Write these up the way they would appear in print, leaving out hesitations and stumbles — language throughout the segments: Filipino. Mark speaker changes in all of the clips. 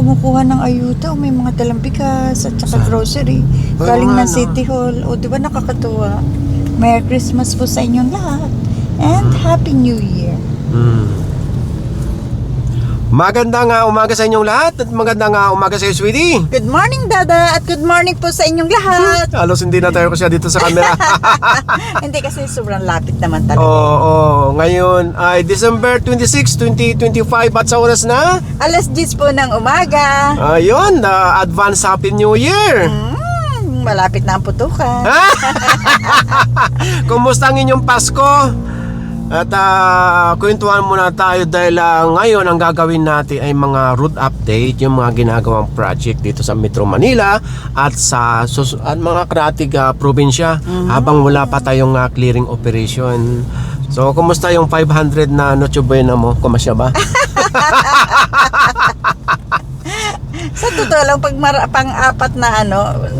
Speaker 1: kumukuha ng ayuda. May mga dalang bigas at saka grocery.
Speaker 2: Ay,
Speaker 1: Galing
Speaker 2: nga,
Speaker 1: ng
Speaker 2: no?
Speaker 1: City Hall. O, di ba nakakatuwa? Merry Christmas po sa inyong lahat. And Happy New Year.
Speaker 2: Magandang umaga sa inyong lahat at magandang umaga sa iyo, sweetie.
Speaker 1: Good morning, Dada. At good morning po sa inyong lahat.
Speaker 2: Halos hindi na tayo kasi dito sa camera.
Speaker 1: Hindi kasi sobrang lapit naman talaga.
Speaker 2: Oo, ngayon ay December 26, 2025 at sa oras na?
Speaker 1: Alas 10 po ng umaga.
Speaker 2: Ayun, advance Happy New Year.
Speaker 1: Malapit na ang putukan.
Speaker 2: Kumusta ang inyong Pasko? At kwentuhan muna tayo dahil ngayon ang gagawin natin ay mga route update, yung mga ginagawang project dito sa Metro Manila at sa at mga karatig probinsya habang wala pa tayong clearing operation. So, kumusta yung 500 na Noche Buena mo? Kumasya ba?
Speaker 1: Sa totoo lang, pag pang-apat na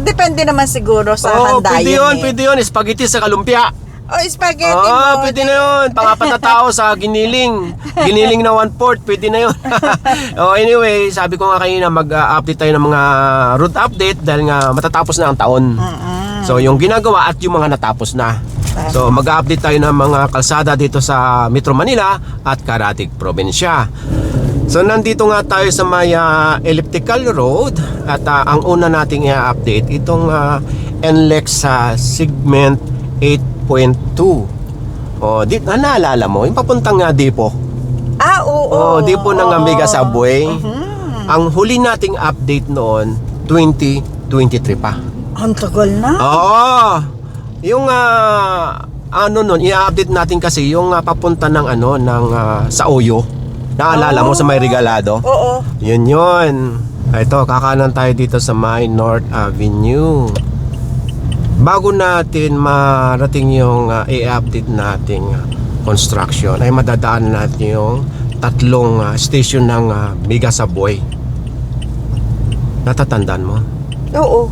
Speaker 1: depende naman siguro sa handayan.
Speaker 2: Pwede yun. Spaghetti sa kalumpia.
Speaker 1: O, spaghetti mo.
Speaker 2: Pwede na yun. Pang-apat na tao sa giniling. Giniling na 1/4, pwede na yun. Anyway, sabi ko nga kanina, mag-update tayo ng mga route update dahil nga matatapos na ang taon. So, yung ginagawa at yung mga natapos na. So, mag-update tayo ng mga kalsada dito sa Metro Manila at Karatig Probinsya. So, nandito nga tayo sa may elliptical road at ang una nating i-update itong NLEX segment 8.2. Naalala mo, yung papuntang Dipo.
Speaker 1: Oo.
Speaker 2: Dipo ng Mega Subway. Ang huli nating update noon, 2023 pa.
Speaker 1: Ang tagal na.
Speaker 2: Yung noon, i-update natin kasi yung papunta ng sa Oyo. Naalala mo sa may Regalado?
Speaker 1: Oo.
Speaker 2: Yun. Ito, kakanan tayo dito sa may North Avenue. Bago natin marating yung i-update nating construction, ay madadaan natin yung tatlong station ng Mega Subway. Natatandaan mo?
Speaker 1: Oo.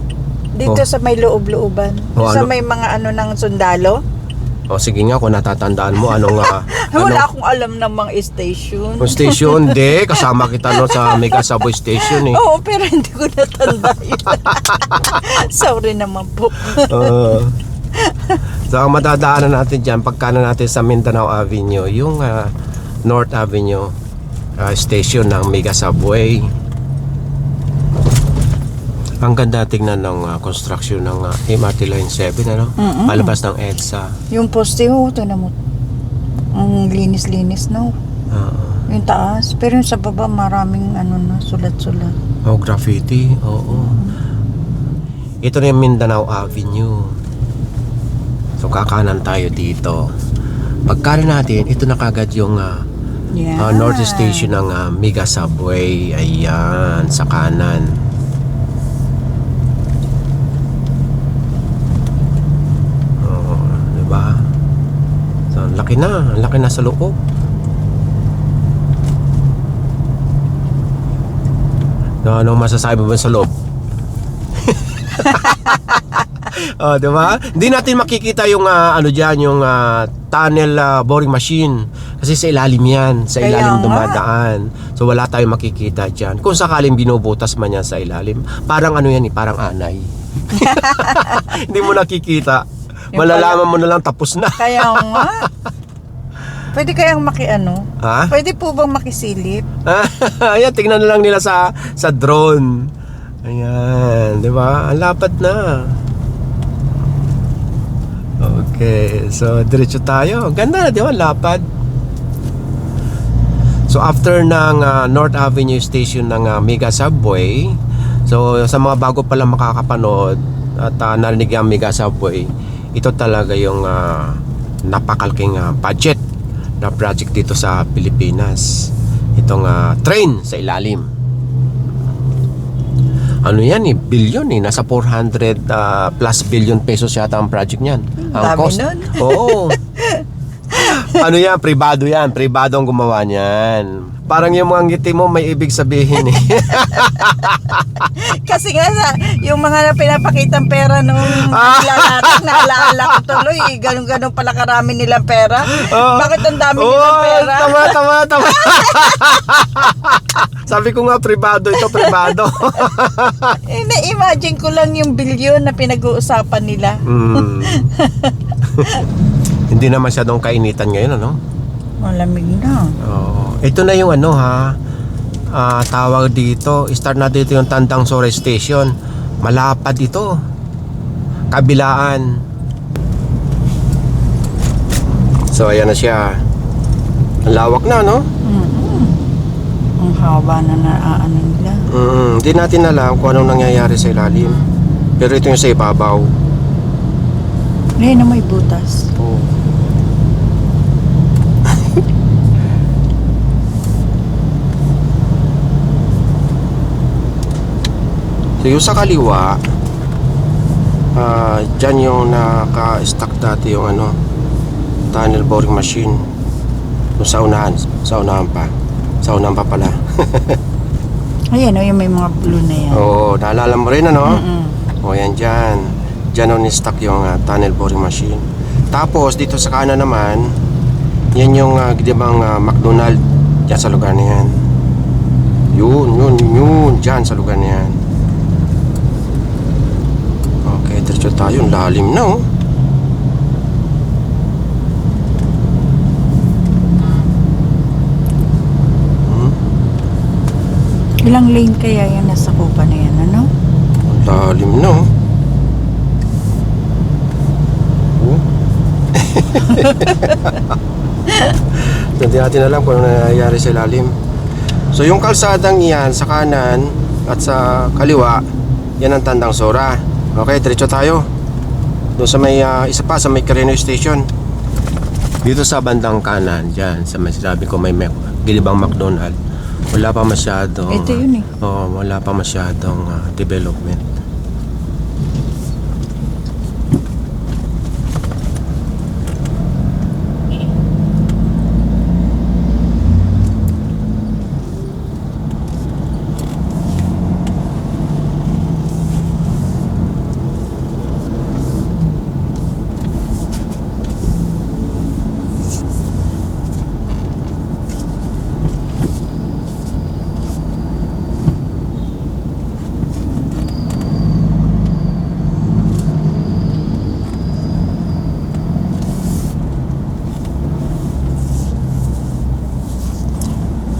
Speaker 1: Dito sa may loob-looban. Sa may mga ng sundalo.
Speaker 2: Sige nga, kung natatandaan mo, anong...
Speaker 1: Wala akong alam ng mga station.
Speaker 2: Kung station, kasama kita sa Mega Subway Station eh.
Speaker 1: Oo, pero hindi ko natanda yun. Sorry naman po.
Speaker 2: So, ang madadaanan natin dyan, pagkana natin sa Mindanao Avenue, yung North Avenue station ng Mega Subway. Ang ganda tingnan ng construction ng MRT Line 7, palabas ng EDSA.
Speaker 1: Yung poste ito na mo. Ang linis-linis, no? Yung taas. Pero yung sa baba, maraming sulat-sulat.
Speaker 2: Graffiti, oo. Ito na yung Mindanao Avenue. So, kakanan tayo dito. Pagkanan natin, ito na kagad yung North Station ng Mega Subway. Ayan, sa kanan. Ang laki na sa loob. Anong masasabi mo sa loob? Diba? Hindi natin makikita yung yung tunnel boring machine kasi sa ilalim yan, sa ilalim dumadaan. So wala tayong makikita dyan. Kung sakaling binubutas man yan sa ilalim, parang parang anay. Hindi mo nakikita. Malalaman mo na lang tapos na.
Speaker 1: Kaya nga. Pwede kayang Pwede po bang makisilip?
Speaker 2: Ayan, tingnan na lang nila sa drone. Ayan, di ba? Ang lapad na. Okay, so diretso tayo. Ganda na, di ba? Lapad. So after ng North Avenue Station ng Mega Subway, so sa mga bago pa lang makakapanood at narinig ang Mega Subway, ito talaga yung napakalking budget na project dito sa Pilipinas. Itong train sa ilalim. Billion nasa 400 plus billion pesos yata ang project niyan. Ang
Speaker 1: dami
Speaker 2: cost.
Speaker 1: nun.
Speaker 2: Oo. Pribado yan. Pribado ang gumawa niyan. Parang yung mga ngiti mo may ibig sabihin eh.
Speaker 1: Kasi nga yung mga pinapakitang pera nung natin, naalala ko tuloy, ganun-ganun pala karami nilang pera. Bakit ang dami nilang pera?
Speaker 2: Tama. Sabi ko nga, privado ito, privado.
Speaker 1: Na-imagine ko lang yung bilyon na pinag-uusapan nila.
Speaker 2: Hindi na masyadong kainitan ngayon, ano?
Speaker 1: Malamig na.
Speaker 2: Oo. Ito na yung ano ha, tawag dito, start na dito yung Tandang Sora Station. Malapad ito. Kabilaan. So ayan na siya. Ang lawak na, no?
Speaker 1: Ang haba na naaano nila.
Speaker 2: Hindi natin alam kung anong nangyayari sa ilalim. Pero ito yung sa ibabaw.
Speaker 1: Ngayon na may butas.
Speaker 2: Oo. So yung sa kaliwa, dyan yung naka-stack dati yung ano, tunnel boring machine. Yung sa unahan pa pala.
Speaker 1: Ayan, yung may mga blue na yan.
Speaker 2: Oo, naalala mo rin ano?
Speaker 1: Mm-mm.
Speaker 2: O yan dyan. Dyan on stack yung tunnel boring machine. Tapos dito sa kanan naman, yan yung di bang McDonald dyan sa lugar na yan. Yun dyan sa lugar na yan. Okay, diretso tayo. Ang lalim na oh.
Speaker 1: Ilang lane kaya yan nasa kupa na yan, ano?
Speaker 2: Ang lalim na oh. Hindi natin alam kung ano nangyayari sa ilalim. So yung kalsadang iyan sa kanan at sa kaliwa, yan ang Tandang Sora. Okay, diretso tayo. Doon sa may isa pa sa may Carino Station. Dito sa bandang kanan, dyan sa may sinabi ko may Gilibang McDonald. Wala pa masyadong
Speaker 1: Ito yun eh.
Speaker 2: wala pa masyadong development.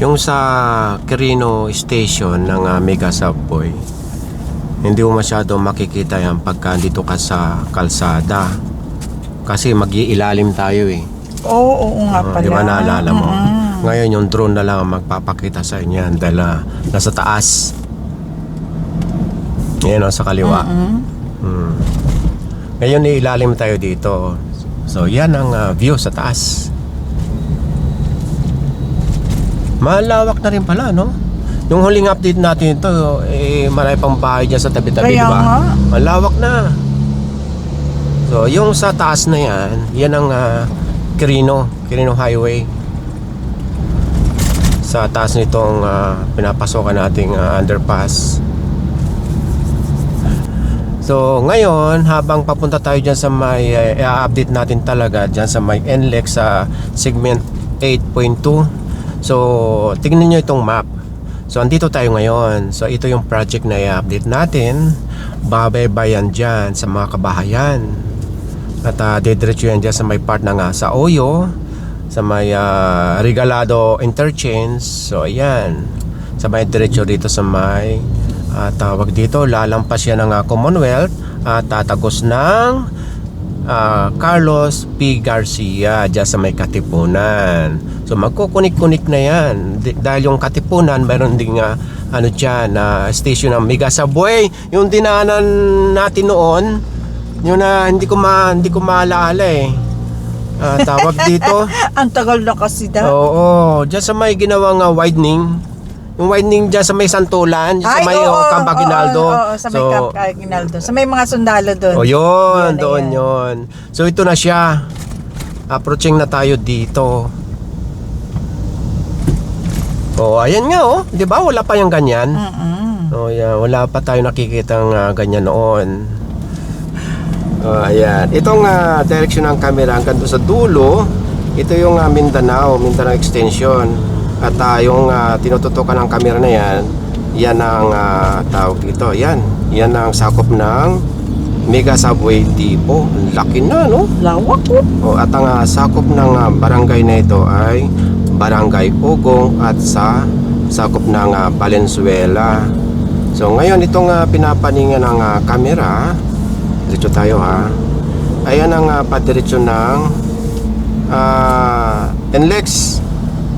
Speaker 2: Yung sa Quirino Station ng Mega Subway, hindi mo masyado makikita yan pagka dito ka sa kalsada. Kasi mag-iilalim tayo eh.
Speaker 1: Oo nga pala.
Speaker 2: Di ba naalala mo? Ngayon yung drone na lang ang magpapakita sa inyo yan dahil nasa taas. Yan sa kaliwa. Ngayon iilalim tayo dito. So yan ang view sa taas. Malawak na rin pala, no? Yung huling update natin ito, marami pang bahay dyan sa tabi-tabi, di
Speaker 1: Kaya
Speaker 2: ba?
Speaker 1: nga.
Speaker 2: Malawak na. So, yung sa taas na yan ang Quirino Highway. Sa taas nitong pinapasokan nating underpass. So, ngayon, habang papunta tayo dyan sa may i-update natin talaga dyan sa may NLEX sa segment 8.2. So, tingnan nyo itong map. So, andito tayo ngayon. So, ito yung project na i-update natin. Babaybayan dyan sa mga kabahayan. At didiretso yan dyan sa may part ng sa Oyo, sa may Regalado Interchange. So, ayan. Sa may diretso dito sa may tawag dito, lalampas yan ng Commonwealth at tatagos ng Carlos P. Garcia dyan sa may Katipunan. So magkukunik-kunik na yan dahil yung Katipunan mayroon ding ano dyan station ng Mega Subway, yung dinaanan natin noon, yun na hindi ko maalala eh. Tawag dito.
Speaker 1: Ang tagal na kasi daw.
Speaker 2: Oo, dyan sa may ginawang widening. Yung widening dyan sa may Santulan, sa may Camp Aguinaldo.
Speaker 1: Sa may Camp Aguinaldo. Sa may mga sundalo doon.
Speaker 2: O yun, doon yun. So ito na siya. Approaching na tayo dito. O ayan nga oh, 'di ba? Wala pa yung ganyan. O yan, wala pa tayo nakikitang ganyan noon. O ayan. Itong direksyon ng camera hanggang doon sa dulo, ito yung Mindanao Extension. At yung tinututukan ng camera na yan ang tawag dito. Yan ang sakop ng Mega Subway Depot. Laki na, no?
Speaker 1: Lawak po.
Speaker 2: At ang sakop ng barangay na ito ay Barangay Ugong at sa sakop ng Valenzuela. So ngayon itong pinapaningan ng camera, diretso tayo ayan ang padiretso ng NLEX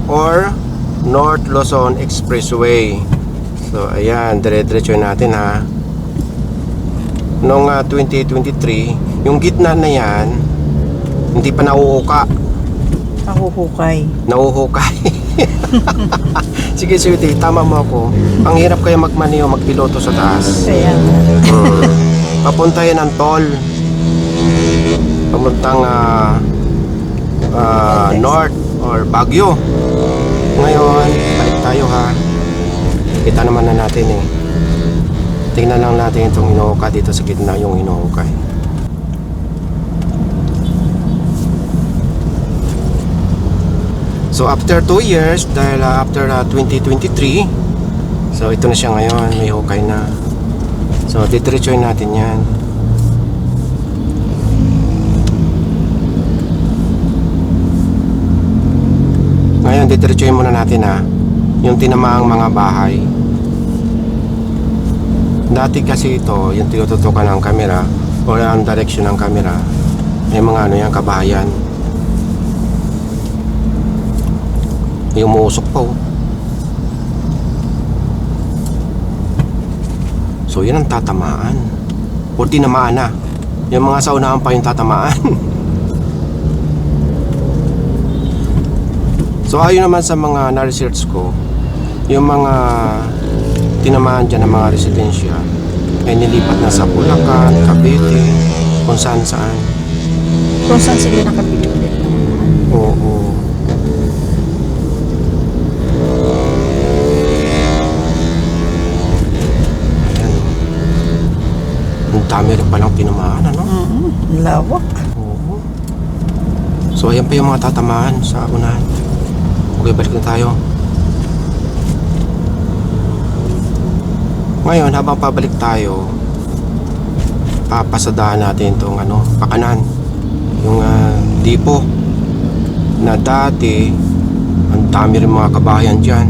Speaker 2: or North Luzon Expressway. So ayan, dire-diretso natin Noong 2023, yung gitna na yan hindi pa nauuka. Nauhukay. Sige, sweetie, tama mo ako. Ang hirap kaya magmaniho, magpiloto sa taas.
Speaker 1: Kaya
Speaker 2: Papunta yan ng toll. Papuntang North or Baguio. Ngayon, balik tayo Kita naman na natin Tingnan lang natin itong hinuhukay dito sa gitna yung hinuhukay. So after 2 years, dahil after 2023, so ito na siya ngayon, may hukay na. So didiretsuhin natin yan. Ngayon didiretsuhin muna natin yung tinamaang mga bahay. Dati kasi ito, yung tinututukan ng camera o ang direction ng camera, may mga yan, kabahayan. Yung umusok pa So yun ang tatamaan. O tinamaan na. Yung mga sa unahan pa yung tatamaan. So ayon naman sa mga na-research ko, yung mga tinamaan dyan ng mga residensya ay nilipat na sa Bulacan, Cavite, kung saan saan.
Speaker 1: Kung saan sila nakabili ulit.
Speaker 2: Oo. Ang dami rin palang tinamaan,
Speaker 1: Lawak.
Speaker 2: Oo. So ayan pa yung mga tatamaan sa unahan. Okay, balik na tayo. Ngayon, habang pabalik tayo, papasadahan natin itong pakanan. Yung depot na dati ang dami rin mga kabahayan dyan.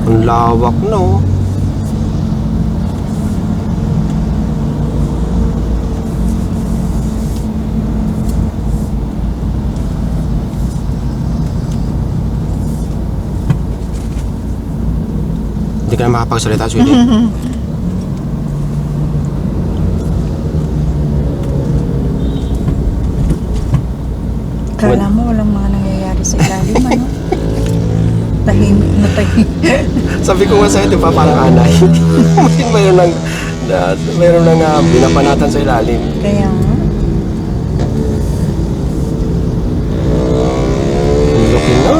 Speaker 2: Ang lawak, no? Hindi ka na makapagsalita, sweetie.
Speaker 1: Kala mo walang mga nangyayari sa ilalim, Tahimik na tahimik.
Speaker 2: Sabi ko nga sa'yo, di ba, parang anay. mayroon nang binapanatan sa ilalim.
Speaker 1: Kaya nga.
Speaker 2: Laki na.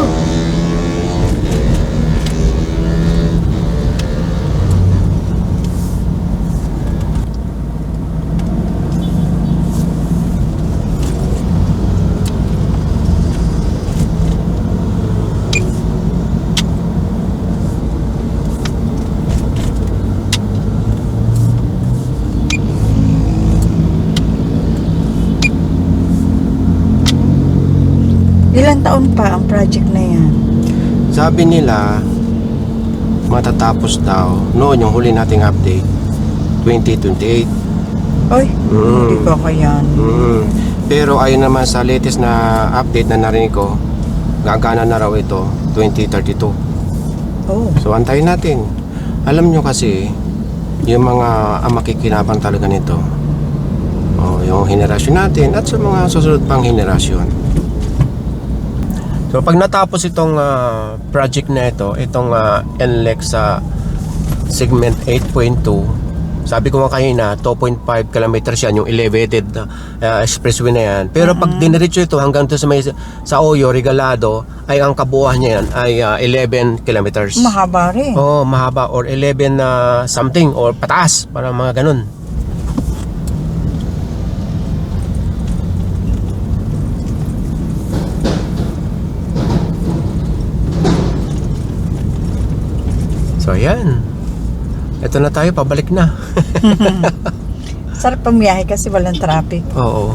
Speaker 1: Ilang taon pa ang project na yan?
Speaker 2: Sabi nila, matatapos daw, noon yung huli nating update, 2028.
Speaker 1: Oy, hindi ko kayan.
Speaker 2: Pero ayon naman sa latest na update na narinig ko, gagana na raw ito, 2032.
Speaker 1: Oh.
Speaker 2: So antayin natin. Alam nyo kasi, yung mga makikinabang talaga nito, yung henerasyon natin at sa mga susunod pang henerasyon. So pag natapos itong project na itong NLEX sa segment 8.2, sabi ko nga kanina 2.5 kilometers yan, yung elevated expressway na yan. Pero pag diniretso ito hanggang to sa Oyo, Regalado, ay ang kabuuan niya yan ay 11 kilometers.
Speaker 1: Mahaba rin.
Speaker 2: Oo, mahaba, or 11 something or pataas, parang mga ganun. So, ayan. Ito na tayo, pabalik na.
Speaker 1: Sarap pamiyahe kasi walang traffic.
Speaker 2: Oo.